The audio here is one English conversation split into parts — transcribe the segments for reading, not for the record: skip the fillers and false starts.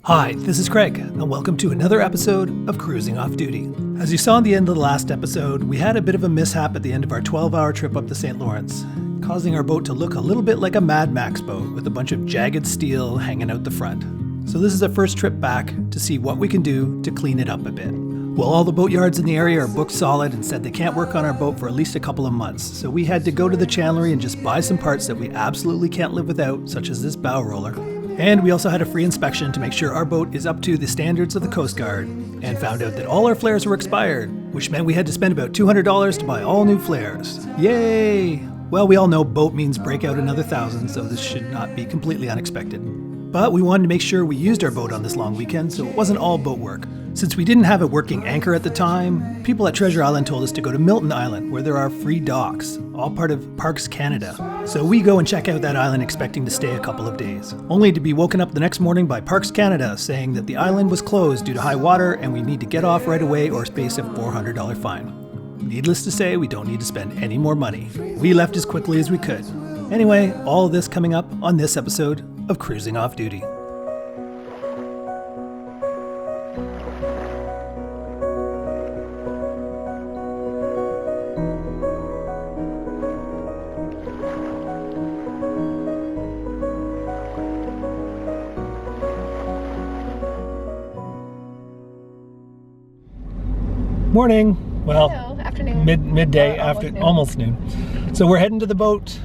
Hi, this is Craig, and welcome to another episode of Cruising Off Duty. As you saw in the end of the last episode, we had a bit of a mishap at the end of our 12-hour trip up the St. Lawrence, causing our boat to look a little bit like a Mad Max boat with a bunch of jagged steel hanging out the front. So this is our first trip back to see what we can do to clean it up a bit. Well, all the boatyards in the area are booked solid and said they can't work on our boat for at least a couple of months, so we had to go to the chandlery and just buy some parts that we absolutely can't live without, such as this bow roller. And we also had a free inspection to make sure our boat is up to the standards of the Coast Guard, and found out that all our flares were expired, which meant we had to spend about $200 to buy all new flares. Yay! Well, we all know boat means break out another $1,000, so this should not be completely unexpected. But we wanted to make sure we used our boat on this long weekend, so it wasn't all boat work. Since we didn't have a working anchor at the time, people at Treasure Island told us to go to Milton Island, where there are free docks, all part of Parks Canada. So we go and check out that island expecting to stay a couple of days, only to be woken up the next morning by Parks Canada saying that the island was closed due to high water and we need to get off right away or face a $400 fine. Needless to say, we don't need to spend any more money. We left as quickly as we could. Anyway, all of this coming up on this episode of Cruising Off Duty. Morning. Well, hello, afternoon. Midday after almost noon. So we're heading to the boat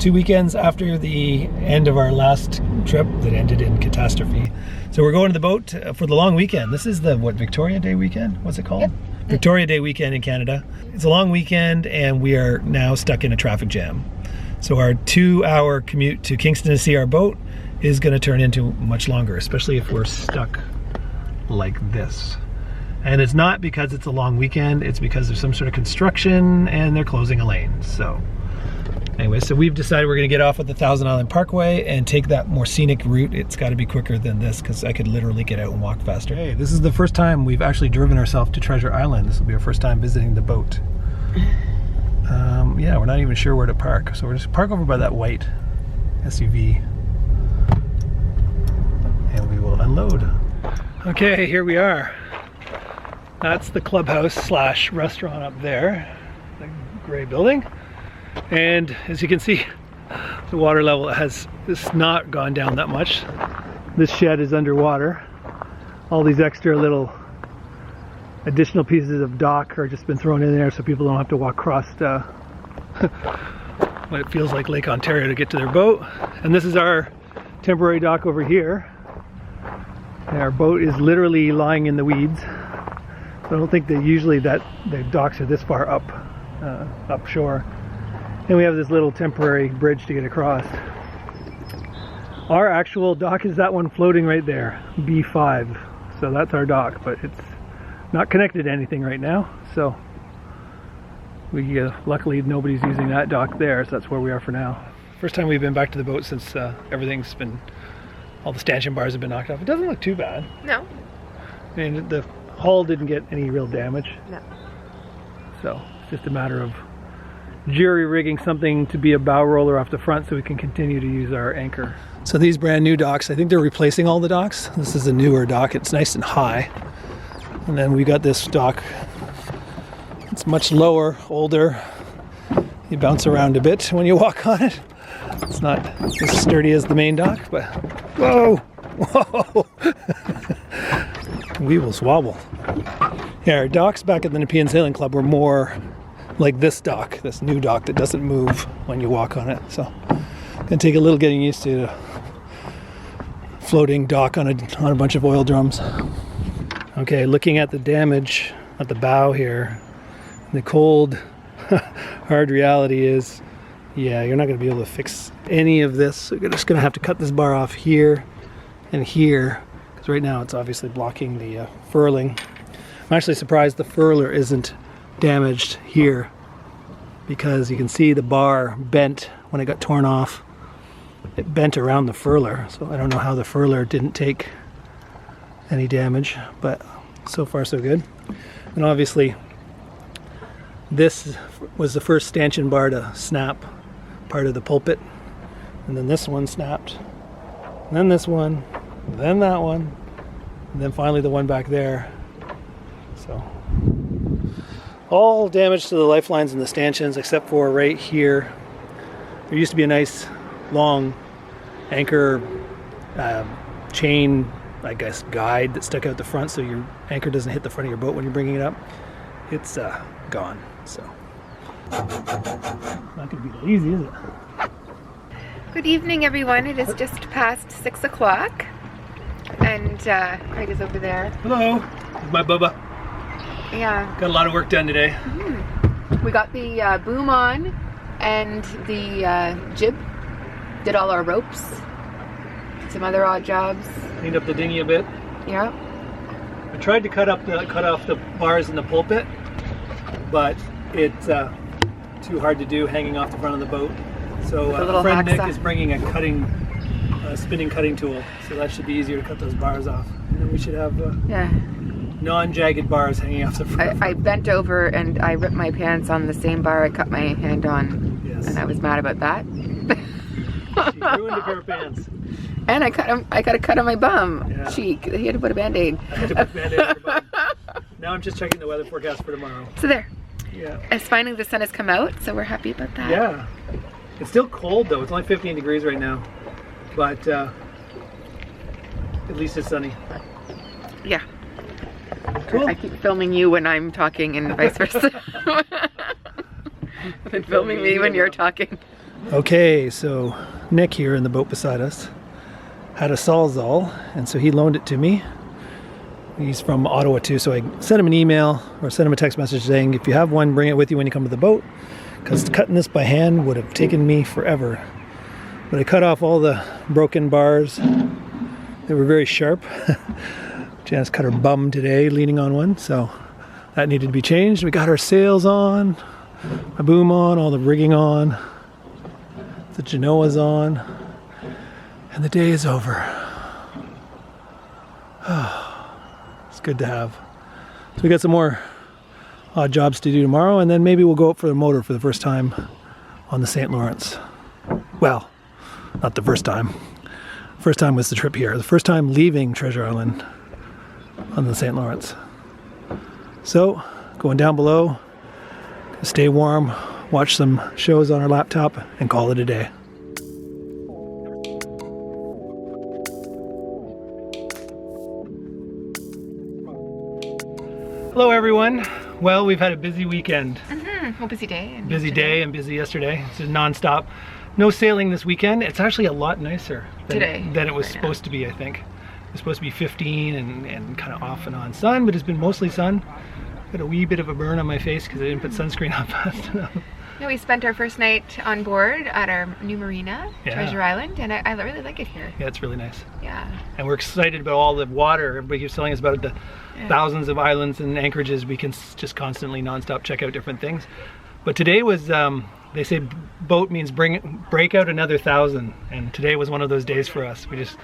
2 weekends after the end of our last trip that ended in catastrophe. So we're going to the boat for the long weekend. This is the Victoria Day weekend? What's it called? Yep. Victoria Day weekend in Canada. It's a long weekend and we are now stuck in a traffic jam. So our 2-hour commute to Kingston to see our boat is going to turn into much longer, especially if we're stuck like this. And it's not because it's a long weekend, it's because there's some sort of construction and they're closing a lane. So anyway, so we've decided we're gonna get off at the Thousand Island Parkway and take that more scenic route. It's gotta be quicker than this because I could literally get out and walk faster. Hey, this is the first time we've actually driven ourselves to Treasure Island. This will be our first time visiting the boat. Yeah, we're not even sure where to park. So we're just park over by that white SUV and we will unload. Okay, here we are. That's the clubhouse slash restaurant up there, the gray building. And as you can see, the water level has not gone down that much. This shed is underwater. All these extra little additional pieces of dock are just been thrown in there so people don't have to walk across what it feels like Lake Ontario to get to their boat. And this is our temporary dock over here. And our boat is literally lying in the weeds. I don't think that usually the docks are this far up shore. And we have this little temporary bridge to get across. Our actual dock is that one floating right there, B5. So that's our dock, but it's not connected to anything right now. So we luckily nobody's using that dock there, so that's where we are for now. First time we've been back to the boat since everything's been, all the stanchion bars have been knocked off. It doesn't look too bad. No. And the hull didn't get any real damage. No. So it's just a matter of jury rigging something to be a bow roller off the front so we can continue to use our anchor. So these brand new docks, I think they're replacing all the docks. This is a newer dock. It's nice and high. And then we got this dock. It's much lower, older. You bounce around a bit when you walk on it. It's not as sturdy as the main dock, but whoa, whoa. We will swabble. Yeah, our docks back at the Nepean Sailing Club were more like this dock, this new dock that doesn't move when you walk on it. So gonna take a little getting used to floating dock on a bunch of oil drums. Okay, looking at the damage at the bow here, the cold, hard reality is, yeah, you're not gonna be able to fix any of this. So you're just gonna have to cut this bar off here and here. Right now it's obviously blocking the furling. I'm actually surprised the furler isn't damaged here because you can see the bar bent when it got torn off. It bent around the furler, so I don't know how the furler didn't take any damage, but so far so good. And obviously this was the first stanchion bar to snap, part of the pulpit, and then this one snapped, and then this one, then that one, and then finally the one back there. So all damage to the lifelines and the stanchions except for right here. There used to be a nice long anchor chain, I guess, guide that stuck out the front so your anchor doesn't hit the front of your boat when you're bringing it up. It's gone, so not gonna be that easy, is it? Good evening, everyone. It is just past 6 o'clock, and Craig is over there. Hello, this is my Bubba. Yeah. Got a lot of work done today. We got the boom on and the jib. Did all our ropes. Some other odd jobs. Cleaned up the dinghy a bit. Yeah. I tried to cut off the bars in the pulpit, but it's too hard to do hanging off the front of the boat. So a friend Nick is bringing a spinning cutting tool, so that should be easier to cut those bars off. And then we should have non-jagged bars hanging off the front. I bent over and I ripped my pants on the same bar I cut my hand on, and I was mad about that. She ruined a pair of pants. And I got a cut on my bum cheek. He had to put a Band-Aid. I had to put a Band-Aid on your bum. Now I'm just checking the weather forecast for tomorrow. So there. Yeah. As finally the sun has come out, so we're happy about that. Yeah. It's still cold though. It's only 15 degrees right now. But at least it's sunny. Yeah. Cool. I keep filming you when I'm talking and vice versa. I've been filming me when you're talking. Okay, so Nick here in the boat beside us had a Sawzall, and so he loaned it to me. He's from Ottawa too, so I sent him an email or sent him a text message saying, if you have one, bring it with you when you come to the boat, because cutting this by hand would have taken me forever. But I cut off all the broken bars. They were very sharp. Janice cut her bum today leaning on one, so that needed to be changed. We got our sails on, my boom on, all the rigging on, the Genoa's on, and the day is over. It's good to have. So we got some more odd jobs to do tomorrow, and then maybe we'll go up for the motor for the first time on the St. Lawrence. Well, not the first time. First time was the trip here. The first time leaving Treasure Island on the St. Lawrence. So, going down below, stay warm, watch some shows on our laptop, and call it a day. Hello everyone. Well, we've had a busy weekend. Well, busy day. And busy day and busy yesterday. It's just non-stop. No sailing this weekend. It's actually a lot nicer than it was supposed to be, I think. It was supposed to be 15 and kind of off and on sun, but it's been mostly sun. Got a wee bit of a burn on my face because I didn't put sunscreen on fast enough. Yeah, we spent our first night on board at our new Marina, Treasure Island, and I really like it here. Yeah, it's really nice. Yeah. And we're excited about all the water. Everybody keeps telling us about the thousands of islands and anchorages. We can just constantly non-stop check out different things. But today was, they say boat means break out another 1,000, and today was one of those days for us. We just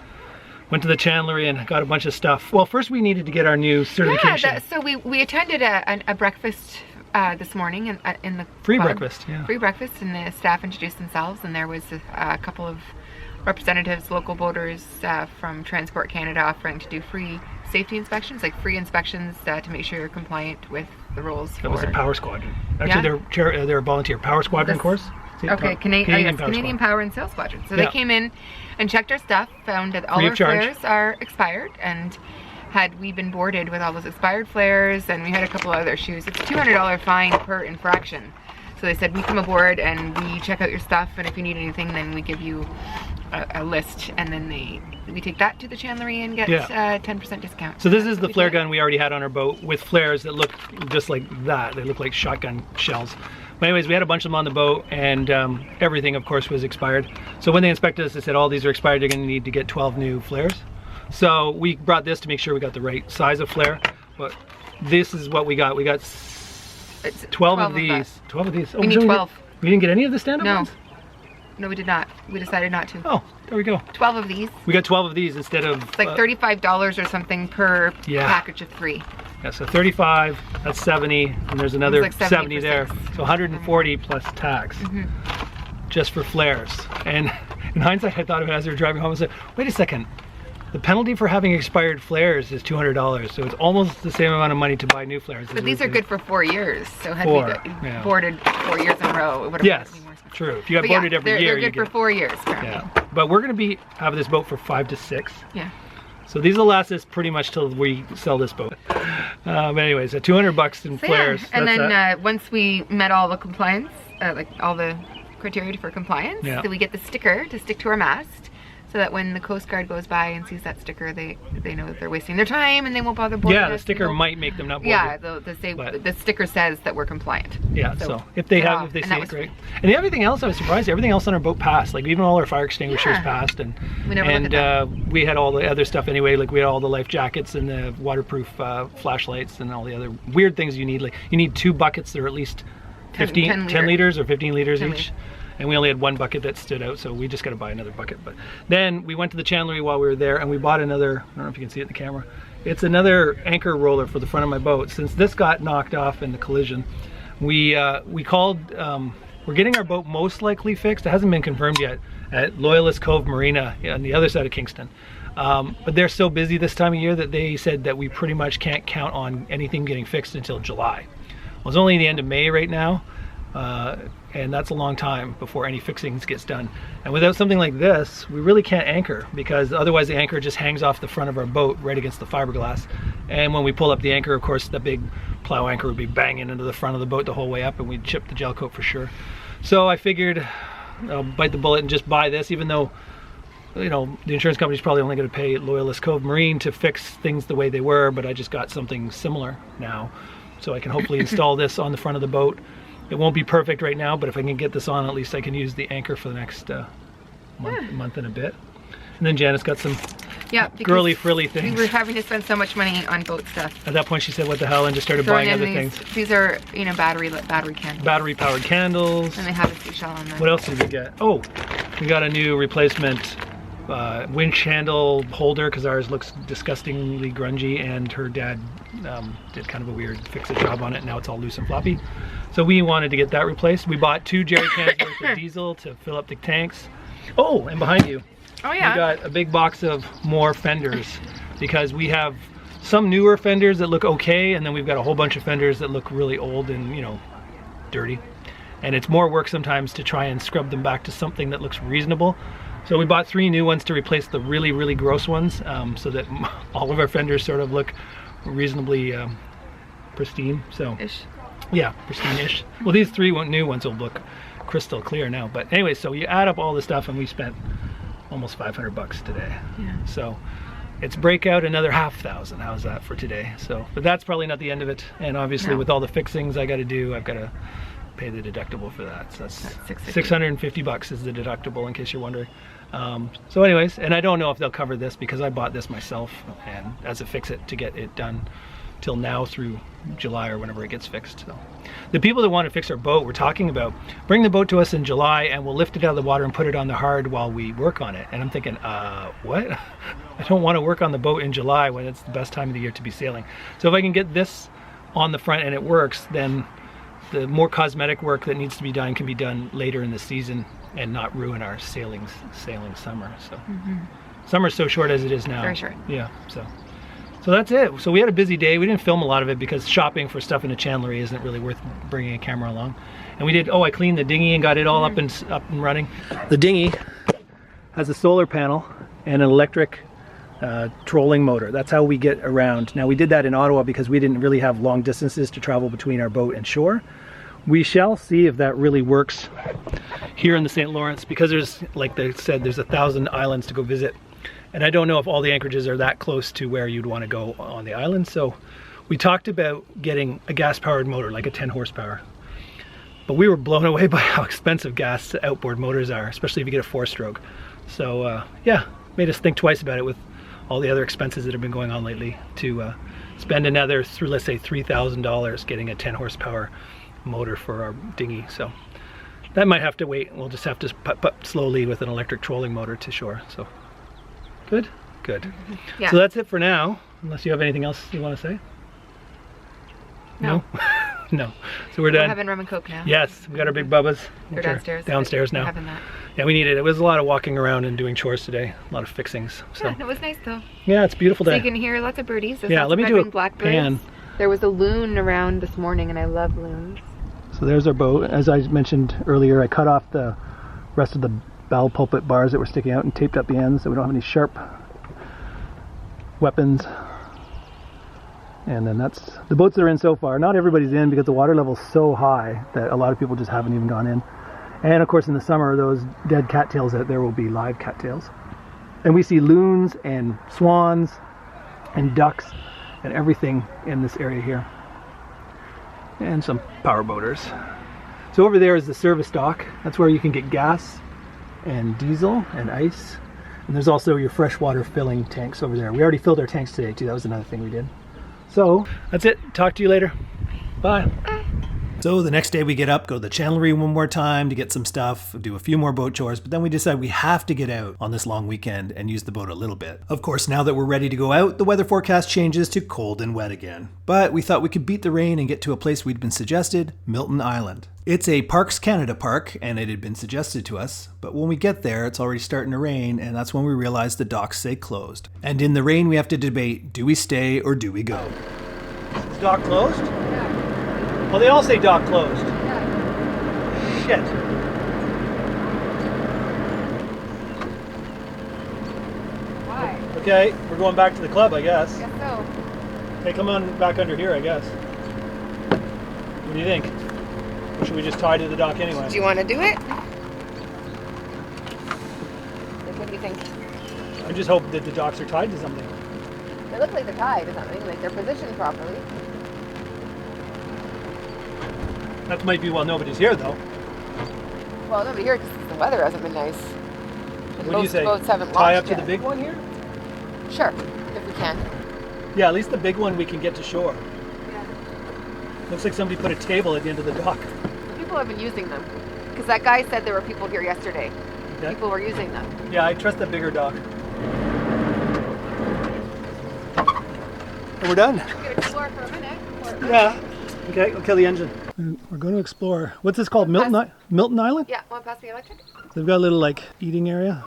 went to the chandlery and got a bunch of stuff. Well, first we needed to get our new certification. Yeah, so we attended a breakfast this morning in the free club. Breakfast, yeah. Free breakfast, and the staff introduced themselves, and there was a couple of representatives, local boaters from Transport Canada offering to do free safety inspections, like free inspections to make sure you're compliant with the rules. That was a Power Squadron. Actually, they're a volunteer Power Squadron course. Okay, Canadian Power and Sail Squadron. So they came in and checked our stuff, found that all our flares are expired, and had we been boarded with all those expired flares, and we had a couple other issues, it's a $200 fine per infraction. So they said, we come aboard and we check out your stuff, and if you need anything, then we give you a list, and then we take that to the chandlery and get 10% discount. So this is the flare gun we already had on our boat with flares that look just like that. They look like shotgun shells. But anyways, we had a bunch of them on the boat, and everything, of course, was expired. So when they inspected us, they said all these are expired, you're going to need to get 12 new flares. So we brought this to make sure we got the right size of flare. But this is what we got. We got 12 of these. 12 of these. Oh, we need 12. We didn't get any of the stand-up ones? No, we did not. We decided not to. Oh, there we go. 12 of these. We got 12 of these instead of... It's like $35 or something per package of 3. Yeah, so 35, that's 70, and there's another like 70 there. So 140 plus tax, just for flares. And in hindsight, I thought of it as we were driving home, I said, wait a second, The penalty for having expired flares is $200, so it's almost the same amount of money to buy new flares. But these are good for 4 years, so had we yeah. boarded 4 years in a row, it would have yes, been more expensive. True. If you got boarded every year, they're you good for 4 years. Apparently. Yeah, but we're going to have this boat for 5 to 6. Yeah. So these will last us pretty much till we sell this boat. But anyways, at $200 in flares. Yeah. And then once we met all the compliance, like all the criteria for compliance, so we get the sticker to stick to our mast, so that when the Coast Guard goes by and sees that sticker, they know that they're wasting their time and they won't bother boarding us. Yeah, the sticker might make them not board. Yeah, the sticker says that we're compliant. Yeah, so if they see it, great. And everything else, I was surprised, everything else on our boat passed. Like even all our fire extinguishers passed, and we never looked at that. We had all the other stuff anyway. Like we had all the life jackets and the waterproof flashlights and all the other weird things you need. Like you need 2 buckets that are at least 10 liters or 15 liters each. And we only had 1 bucket that stood out, so we just got to buy another bucket. But then we went to the chandlery while we were there, and we bought another, I don't know if you can see it in the camera, it's another anchor roller for the front of my boat. Since this got knocked off in the collision, we called, we're getting our boat most likely fixed. It hasn't been confirmed yet, at Loyalist Cove Marina on the other side of Kingston. But they're so busy this time of year that they said that we pretty much can't count on anything getting fixed until July. Well, it's only the end of May right now. And that's a long time before any fixings gets done. And without something like this, we really can't anchor, because otherwise the anchor just hangs off the front of our boat right against the fiberglass. And when we pull up the anchor, of course, the big plow anchor would be banging into the front of the boat the whole way up, and we'd chip the gel coat for sure. So I figured I'll bite the bullet and just buy this, even though, you know, the insurance company's probably only going to pay Loyalist Cove Marine to fix things the way they were, but I just got something similar now. So I can hopefully install this on the front of the boat. It won't be perfect right now, but if I can get this on, at least I can use the anchor for the next month and a bit. And then Janice got some girly frilly things. We were having to spend so much money on boat stuff. At that point she said, what the hell, and just started buying other things. These are, you know, battery candles. Battery powered candles. And they have a seashell on them. What else did we get? Oh, we got a new replacement winch handle holder, because ours looks disgustingly grungy, and her dad did kind of a weird fix-it job on it. Now it's all loose and floppy. So we wanted to get that replaced. We bought 2 jerry cans worth of diesel to fill up the tanks. Oh, and behind you, we got a big box of more fenders, because we have some newer fenders that look okay, and then we've got a whole bunch of fenders that look really old and, you know, dirty. And it's more work sometimes to try and scrub them back to something that looks reasonable. So we bought 3 new ones to replace the really, really gross ones, so that all of our fenders sort of look reasonably pristine. So. Yeah, pristine-ish. Well, these 3 new ones will look crystal clear now. But anyway, so you add up all the stuff, and we spent almost $500 today. Yeah. So it's breakout another $5,000. How's that for today? So, but that's probably not the end of it. And obviously, with all the fixings I got to do, I've got to pay the deductible for that. So that's $650 is the deductible, in case you're wondering. So anyways, and I don't know if they'll cover this, because I bought this myself and as a fix-it to get it done till now through July or whenever it gets fixed. So the people that want to fix our boat, we're talking about bring the boat to us in July and we'll lift it out of the water and put it on the hard while we work on it. And I'm thinking, what? I don't want to work on the boat in July when it's the best time of the year to be sailing. So if I can get this on the front and it works, then the more cosmetic work that needs to be done can be done later in the season and not ruin our sailing summer. So summer's so short as it is now. Very short. Yeah. So that's it. So we had a busy day. We didn't film a lot of it because shopping for stuff in a chandlery isn't really worth bringing a camera along. And we did, I cleaned the dinghy and got it all up and running. The dinghy has a solar panel and an electric trolling motor. That's how we get around. Now we did that in Ottawa because we didn't really have long distances to travel between our boat and shore. We shall see if that really works here in the St. Lawrence, because there's, like they said, there's 1,000 islands to go visit. And I don't know if all the anchorages are that close to where you'd want to go on the island. So we talked about getting a gas-powered motor, like a 10 horsepower. But we were blown away by how expensive gas outboard motors are, especially if you get a 4-stroke. So yeah, made us think twice about it with all the other expenses that have been going on lately, to spend another, let's say $3,000 getting a 10 horsepower motor for our dinghy. So that might have to wait. We'll just have to putt slowly with an electric trolling motor to shore. So good. Yeah. So that's it for now, unless you have anything else you want to say. No. No. So we're done. We're having rum and coke now. Yes, we got our big bubbas. They're downstairs. Downstairs now. We're having that. Yeah, we needed it. It was a lot of walking around and doing chores today. A lot of fixings. So Yeah, it was nice though. yeah, it's a beautiful day. So you can hear lots of birdies. There's Yeah, lots let me of do a red-winged blackbirds. pan. There was a loon around this morning, and I love loons. So there's our boat. As I mentioned earlier, I cut off the rest of the bow pulpit bars that were sticking out and taped up the ends so we don't have any sharp weapons. And then that's the boats that are in so far. Not everybody's in because the water level's so high that a lot of people just haven't even gone in. And of course in the summer, those dead cattails out there will be live cattails. And we see loons and swans and ducks and everything in this area here. And some power boaters. So over there is the service dock. That's where you can get gas and diesel and ice. And there's also your freshwater filling tanks over there. We already filled our tanks today too. That was another thing we did. So that's it. Talk to you later. Bye. So the next day we get up, go to the chandlery one more time to get some stuff, do a few more boat chores, but then we decide we have to get out on this long weekend and use the boat a little bit. Of course, now that we're ready to go out, the weather forecast changes to cold and wet again. But we thought we could beat the rain and get to a place we'd been suggested, Milton Island. It's a Parks Canada park, and it had been suggested to us, but when we get there, it's already starting to rain, and that's when we realize the docks say closed. And in the rain, we have to debate, do we stay or do we go? Is dock closed? Well, they all say dock closed. Shit. Why? Okay, we're going back to the club, I guess. I guess so. Hey, come on back under here, I guess. What do you think? Or should we just tie to the dock anyway? Do you want to do it? What do you think? I just hope that the docks are tied to something. They look like they're tied or something, like they're positioned properly. That might be while nobody's here, though. Well, nobody here because the weather hasn't been nice. And What do you say? Boats haven't Tie launched up to yet. the big one here? Sure, if we can. Yeah, at least the big one we can get to shore. Yeah. Looks like somebody put a table at the end of the dock. People have been using them because that guy said there were people here yesterday. Okay. People were using them. Yeah, I trust the bigger dock. And we're done. We could explore for a minute. Yeah. Okay, we'll kill the engine. We're going to explore. What's this called? Milton Island? Yeah, want to pass the electric? They've got a little like eating area.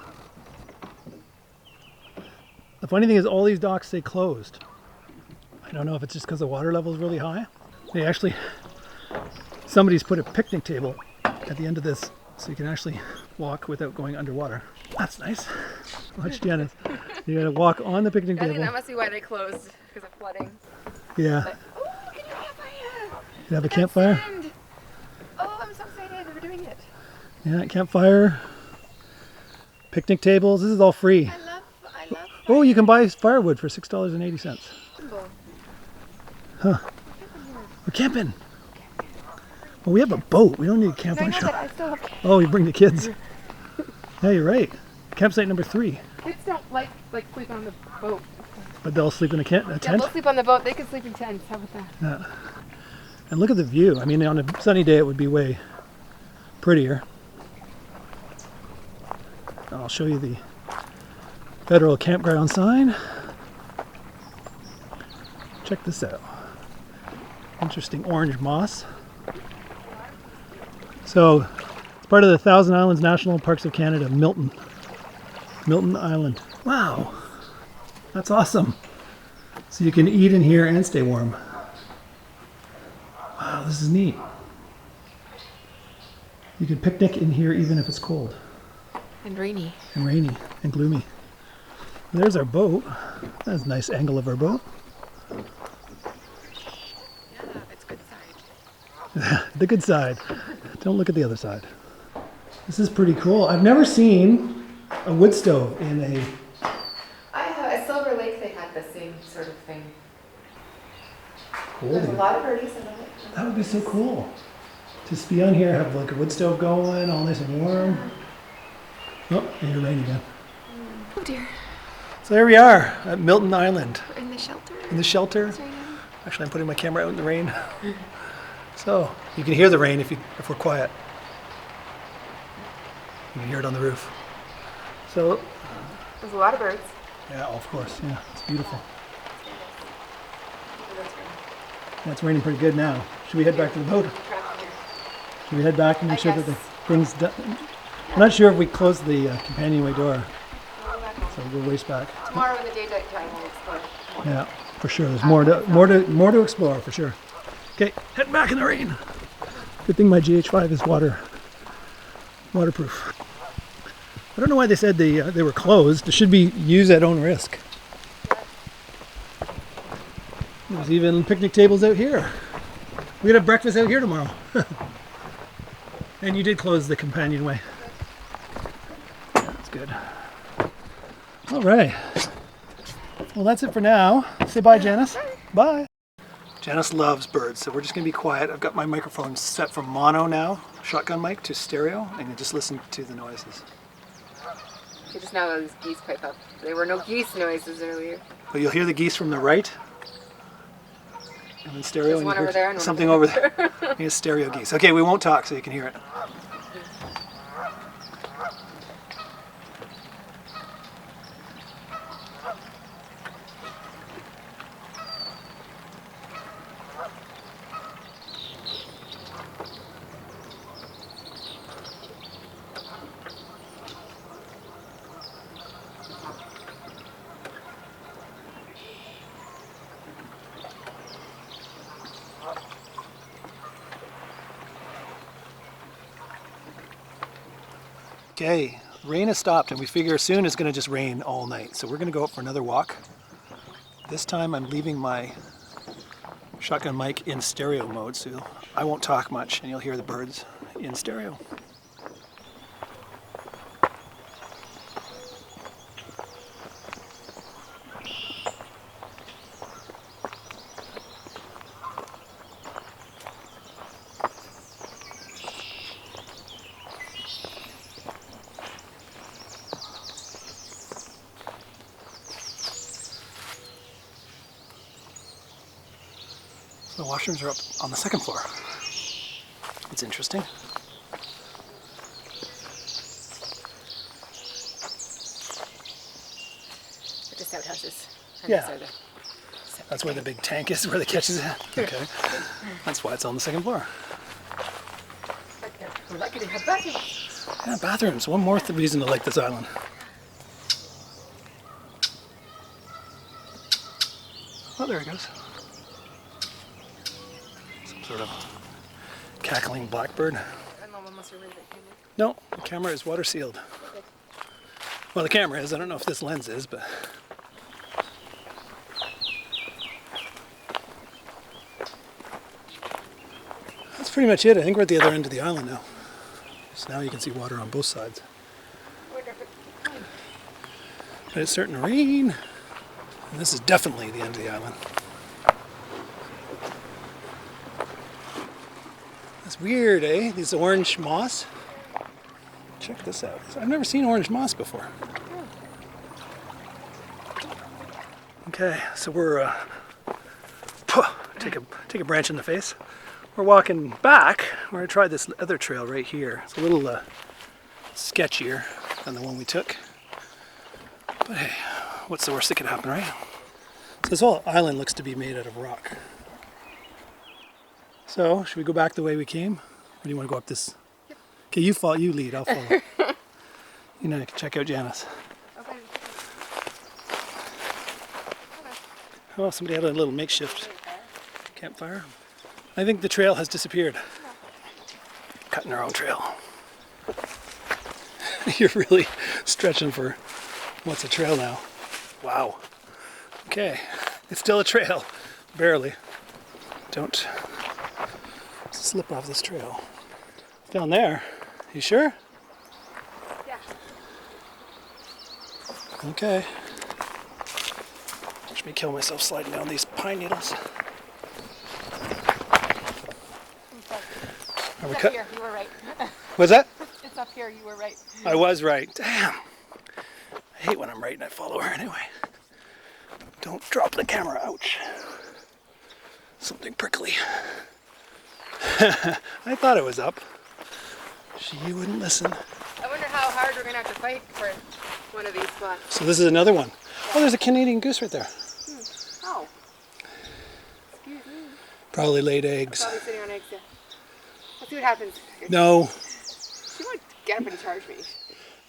The funny thing is all these docks say closed. I don't know if it's just because the water level is really high. They actually, somebody's put a picnic table at the end of this so you can actually walk without going underwater. That's nice. Watch Janice. You gotta walk on the picnic I think table. that must be why they closed because of flooding. Yeah. But, oh, can you campfire? You have a campfire? Sand. Oh, I'm so excited. We're doing it. Yeah, campfire. Picnic tables. This is all free. I love Oh, you can buy firewood for $6.80. Huh. We're camping. Well, we have a boat. We don't need a I campfire know, shop. but I still have Oh, you bring the kids. Yeah, you're right. Campsite number 3. kids don't like sleep on the boat. But they'll sleep in a Yeah, tent? they'll sleep on the boat. They can sleep in tents. How about that? Yeah. And look at the view. I mean, on a sunny day, it would be way prettier. I'll show you the federal campground sign. Check this out. Interesting orange moss. So, it's part of the Thousand Islands National Parks of Canada, Milton Island. Wow, that's awesome. So you can eat in here and stay warm. Wow, this is neat. You can picnic in here even if it's cold. And rainy. And rainy and gloomy. There's our boat. That's a nice angle of our boat. Yeah, it's good side. The good side. Don't look at the other side. This is pretty cool. I've never seen a wood stove in a... At Silver Lake they had the same sort of thing. Cool. There's a lot of birdies in it. That would be so cool. Just be on here, have like a wood stove going, all nice and warm. Oh, and you're raining again. Oh dear. So there we are at Milton Island. We're in the shelter. In the shelter. It's raining. Actually, I'm putting my camera out in the rain. So you can hear the rain if we're quiet. You can hear it on the roof. So There's a lot of birds. yeah, of course. Yeah, it's beautiful. Yeah, it's raining pretty good now. Should we head back to the boat? Should we head back and make sure that the thing's done? I'm not sure if we closed the companionway door, so we'll race back. Tomorrow in the daytime we'll explore. Yeah, for sure. There's more to explore for sure. Okay, heading back in the rain. Good thing my GH5 is waterproof. I don't know why they said they were closed. It should be used at own risk. There's even picnic tables out here. We're gonna have breakfast out here tomorrow. And you did close the companionway. That's good. All right. Well, that's it for now. Say bye, Janice. Bye. Janice loves birds, so we're just gonna be quiet. I've got my microphone set from mono now, shotgun mic, to stereo, and you just listen to the noises. You just now those geese pipe up. There were no geese noises earlier. But you'll hear the geese from the right. And then stereo. There's and one you over there and something over there. Here's stereo geese. Okay, we won't talk so you can hear it. Okay, rain has stopped and we figure soon it's going to just rain all night. So we're going to go up for another walk. This time I'm leaving my shotgun mic in stereo mode, so I won't talk much and you'll hear the birds in stereo. The washrooms are up on the second floor. It's interesting. But just outhouses. Yeah. That's where the big tank is, where the catch is at. Okay. That's why it's on the second floor. We're lucky to have bathrooms. Yeah, bathrooms. One more reason to like this island. Oh, there it goes. Sort of cackling blackbird. No, the camera is water sealed. Well, the camera is. I don't know if this lens is, but that's pretty much it. I think we're at the other end of the island now. So now you can see water on both sides. But it's starting to rain, and this is definitely the end of the island. It's weird, eh? These orange moss. Check this out. I've never seen orange moss before. Okay, so we're take a branch in the face. We're walking back. We're gonna try this other trail right here. It's a little sketchier than the one we took. But hey, what's the worst that could happen, right? So this whole island looks to be made out of rock. So, should we go back the way we came? Or do you want to go up this? Yep. Okay, you lead, I'll follow. You know, you can check out Janice. Okay. Oh, somebody had a little makeshift campfire. I think the trail has disappeared. Cutting our own trail. You're really stretching for what's a trail now. Wow. Okay, it's still a trail. Barely. Don't slip off this trail. Down there. You sure? Yeah. Okay. Watch me kill myself sliding down these pine needles. Are we cut? Here, you were right. What's that? It's up here, you were right. I was right. Damn. I hate when I'm right and I follow her anyway. Don't drop the camera. Ouch. Something prickly. I thought it was up. She wouldn't listen. I wonder how hard we're going to have to fight for one of these spots. So this is another one. Oh, there's a Canadian goose right there. Oh. Excuse me. Probably laid eggs. Probably sitting on eggs, yeah. Let's see what happens. No. She won't get up and charge me.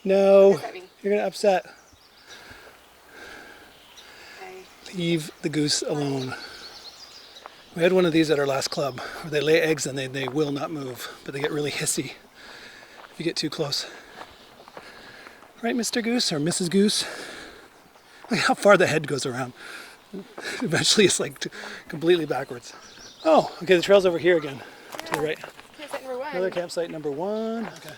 No. What does that mean? You're going to upset. Okay. Leave the goose alone. We had one of these at our last club where they lay eggs and they will not move, but they get really hissy if you get too close. Right, Mr. Goose or Mrs. Goose? Look how far the head goes around. Eventually it's like completely backwards. Oh, okay, the trail's over here again, to the right. Campsite number 1. Another campsite number 1. Okay.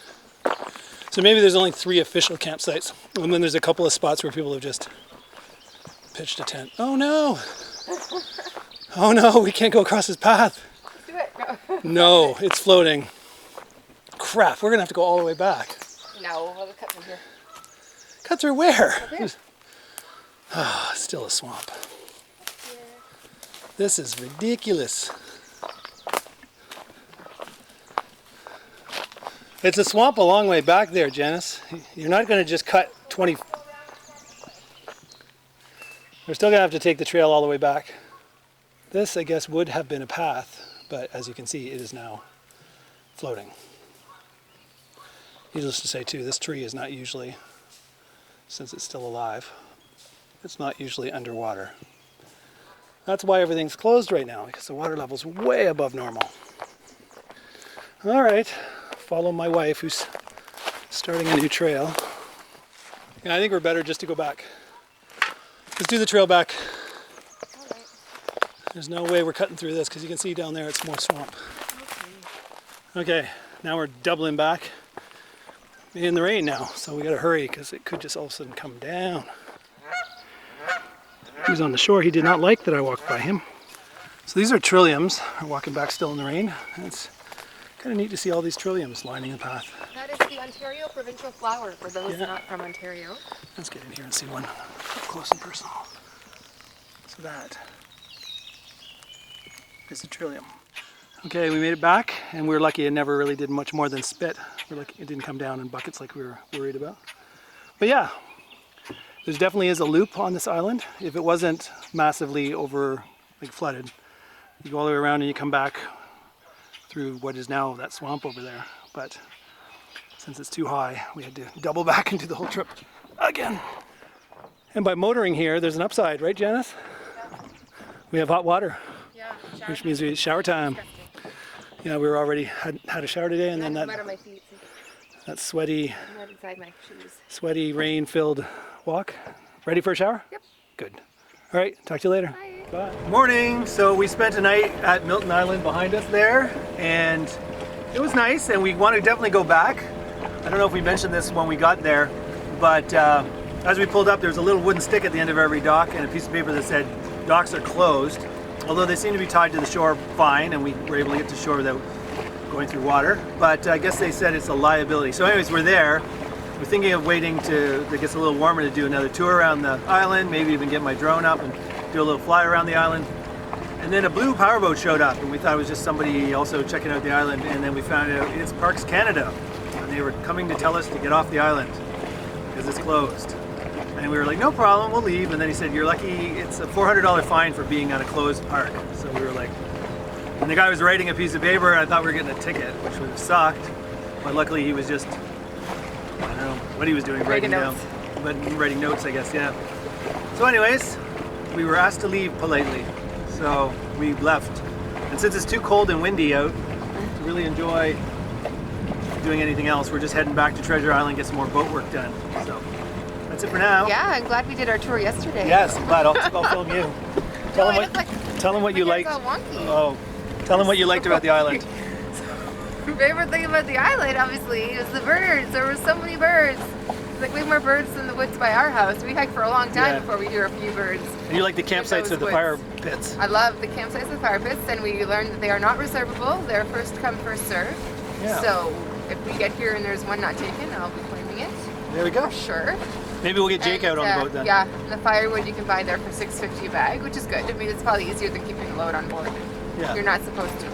So maybe there's only 3 official campsites, and then there's a couple of spots where people have just pitched a tent. Oh no! Oh no, we can't go across this path. Do it. No. No, it's floating. Crap, we're gonna have to go all the way back. No, we'll cut from here. Cut through where? Okay. Ah, still a swamp. This is ridiculous. It's a swamp a long way back there, Janice. You're not going to just cut 20. We're still going to have to take the trail all the way back. This, I guess, would have been a path, but as you can see, it is now floating. Needless to say, too, this tree is not usually, since it's still alive, it's not usually underwater. That's why everything's closed right now, because the water level's way above normal. All right, follow my wife, who's starting a new trail. And I think we're better just to go back. Let's do the trail back. All right. There's no way we're cutting through this, because you can see down there it's more swamp. Okay, now we're doubling back in the rain now, so we gotta hurry, because it could just all of a sudden come down. He was on the shore. He did not like that I walked by him. So these are trilliums. We're walking back still in the rain. And it's kind of neat to see all these trilliums lining the path. That is the Ontario provincial flower for those not from Ontario. Let's get in here and see one up close and personal. So that is a trillium. Okay, we made it back, and we were lucky it never really did much more than spit. We're lucky it didn't come down in buckets like we were worried about. But yeah. There definitely is a loop on this island. If it wasn't massively flooded, you go all the way around and you come back through what is now that swamp over there. But since it's too high, we had to double back and do the whole trip again. And by motoring here, there's an upside, right, Janice? Yeah. We have hot water, Yeah. which means we shower time. Yeah, we were already had a shower today, and then that sweaty, mud inside my shoes. Sweaty, rain-filled walk. Ready for a shower? Yep. Good. All right, talk to you later. Bye. Bye. Morning. So we spent a night at Milton Island behind us there, and it was nice, and we want to definitely go back. I don't know if we mentioned this when we got there, but as we pulled up, there was a little wooden stick at the end of every dock and a piece of paper that said docks are closed, although they seem to be tied to the shore fine, and we were able to get to shore without going through water. But I guess they said it's a liability. So anyways, we're there. We're thinking of waiting till it gets a little warmer to do another tour around the island, maybe even get my drone up and do a little fly around the island. And then a blue powerboat showed up, and we thought it was just somebody also checking out the island, and then we found out it's Parks Canada, and they were coming to tell us to get off the island because it's closed. And we were like, no problem, we'll leave. And then he said, you're lucky, it's a $400 fine for being at a closed park. So we were like, and the guy was writing a piece of paper, and I thought we were getting a ticket, which would have sucked. But luckily he was just, I don't know what he was doing, writing notes, I guess, yeah. So anyways, we were asked to leave politely, so we left. And since it's too cold and windy out to really enjoy doing anything else, we're just heading back to Treasure Island, get some more boat work done. So that's it for now. Yeah, I'm glad we did our tour yesterday. Yes, I'm glad. I'll film you. Tell them what you liked. Oh, tell them what you liked about the island. Favorite thing about the island, obviously, is the birds. There were so many birds. It's like we have more birds than the woods by our house. We hiked for a long time before we hear a few birds. And you like the campsites with the fire pits? I love the campsites with fire pits, and we learned that they are not reservable. They're first come, first served. Yeah. So if we get here and there's one not taken, I'll be claiming it. There we go. For sure. Maybe we'll get Jake out on the boat then. Yeah, and the firewood you can buy there for $6.50 a bag, which is good. I mean, it's probably easier than keeping a load on board. Yeah. You're not supposed to.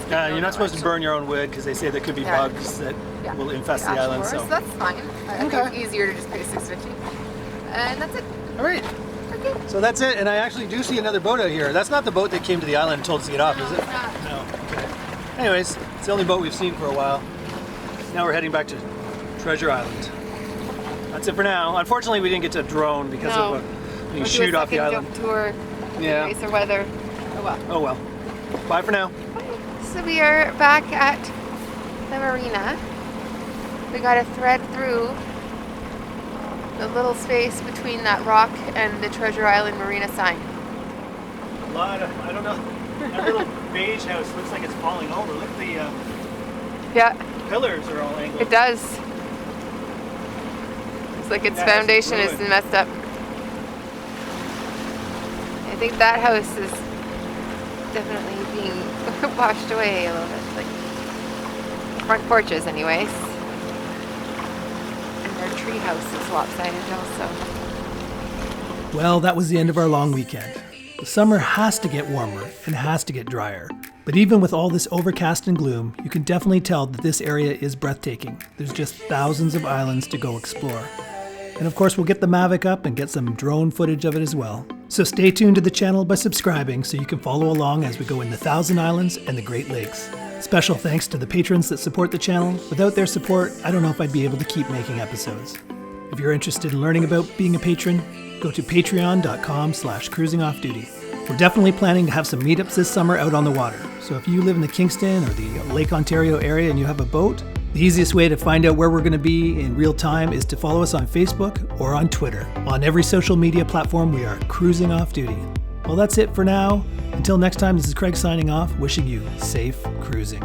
You're not supposed to burn your own wood because they say there could be bugs that will infest the island. So that's fine. I think it's easier to just pay $6.50. And that's it. All right. Okay. So that's it, and I actually do see another boat out here. That's not the boat that came to the island and told us to get off, is it? No. Okay. Anyways, it's the only boat we've seen for a while. Now we're heading back to Treasure Island. That's it for now. Unfortunately, we didn't get to drone because of being shoot off the island. Tour. Yeah. Nicer weather. Oh well. Oh well. Bye for now. So we are back at the Marina. We got to thread through the little space between that rock and the Treasure Island Marina sign. A lot of, I don't know, that little beige house looks like it's falling over. Look at the pillars are all angled. It does. It's like its foundation is messed up. I think that house is definitely being washed away a little bit. Like front porches anyways. Their tree house is lopsided also. Well, that was the end of our long weekend. The summer has to get warmer and has to get drier. But even with all this overcast and gloom, you can definitely tell that this area is breathtaking. There's just thousands of islands to go explore. And of course, we'll get the Mavic up and get some drone footage of it as well. So stay tuned to the channel by subscribing so you can follow along as we go in the Thousand Islands and the Great Lakes. Special thanks to the patrons that support the channel. Without their support, I don't know if I'd be able to keep making episodes. If you're interested in learning about being a patron, go to patreon.com/cruisingoffduty. We're definitely planning to have some meetups this summer out on the water. So if you live in the Kingston or the Lake Ontario area and you have a boat, the easiest way to find out where we're going to be in real time is to follow us on Facebook or on Twitter. On every social media platform, we are Cruising Off Duty. Well, that's it for now. Until next time, this is Craig signing off, wishing you safe cruising.